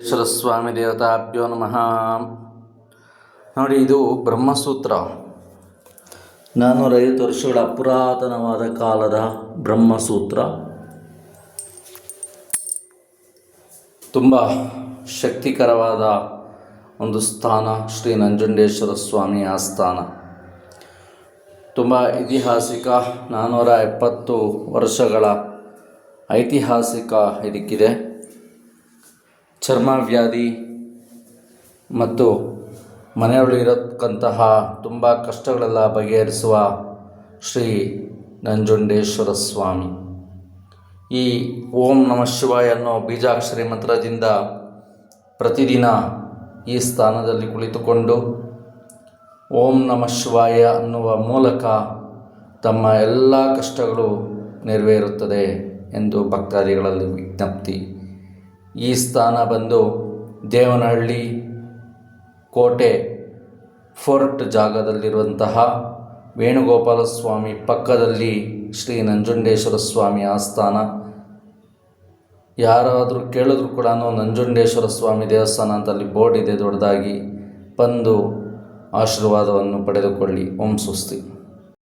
ಈಶ್ವರ ಸ್ವಾಮಿ ದೇವತಾಭ್ಯೋ ನಮಃ. ನೋಡಿ, ಇದು ಬ್ರಹ್ಮಸೂತ್ರ. 450 ವರ್ಷಗಳ ಪುರಾತನವಾದ ಕಾಲದ ಬ್ರಹ್ಮಸೂತ್ರ. ತುಂಬ ಶಕ್ತಿಕರವಾದ ಒಂದು ಸ್ಥಾನ ಶ್ರೀ ನಂಜುಂಡೇಶ್ವರ ಸ್ವಾಮಿ ಆಸ್ಥಾನ. ತುಂಬ ಐತಿಹಾಸಿಕ 470 ವರ್ಷಗಳ ಐತಿಹಾಸಿಕ ಇದಕ್ಕಿದೆ. ಚರ್ಮವ್ಯಾಧಿ ಮತ್ತು ಮನೆಯೊಳಗಿರತಕ್ಕಂತಹ ತುಂಬ ಕಷ್ಟಗಳೆಲ್ಲ ಬಗೆಹರಿಸುವ ಶ್ರೀ ನಂಜುಂಡೇಶ್ವರ ಸ್ವಾಮಿ. ಈ ಓಂ ನಮಃ ಶಿವಾಯ ಅನ್ನೋ ಬೀಜಾಕ್ಷರಿ ಮಂತ್ರದಿಂದ ಪ್ರತಿದಿನ ಈ ಸ್ಥಾನದಲ್ಲಿ ಕುಳಿತುಕೊಂಡು ಓಂ ನಮಃ ಶಿವಾಯ ಅನ್ನುವ ಮೂಲಕ ತಮ್ಮ ಎಲ್ಲ ಕಷ್ಟಗಳು ನೆರವೇರುತ್ತದೆ ಎಂದು ಭಕ್ತಾದಿಗಳಲ್ಲಿ ವಿಜ್ಞಪ್ತಿ. ಈ ಸ್ಥಾನ ಬಂದು ದೇವನಹಳ್ಳಿ ಕೋಟೆ ಫೋರ್ಟ್ ಜಾಗದಲ್ಲಿರುವಂತಹ ವೇಣುಗೋಪಾಲ ಸ್ವಾಮಿ ಪಕ್ಕದಲ್ಲಿ ಶ್ರೀ ನಂಜುಂಡೇಶ್ವರ ಸ್ವಾಮಿ ಆಸ್ಥಾನ. ಯಾರಾದರೂ ಕೇಳಿದ್ರು ಕೂಡ ನಂಜುಂಡೇಶ್ವರ ಸ್ವಾಮಿ ದೇವಸ್ಥಾನ ಅಂತ ಅಲ್ಲಿ ಬೋರ್ಡ್ ಇದೆ ದೊಡ್ಡದಾಗಿ. ಬಂದು ಆಶೀರ್ವಾದವನ್ನು ಪಡೆದುಕೊಳ್ಳಿ. ಓಂ ಸ್ವಸ್ತಿ.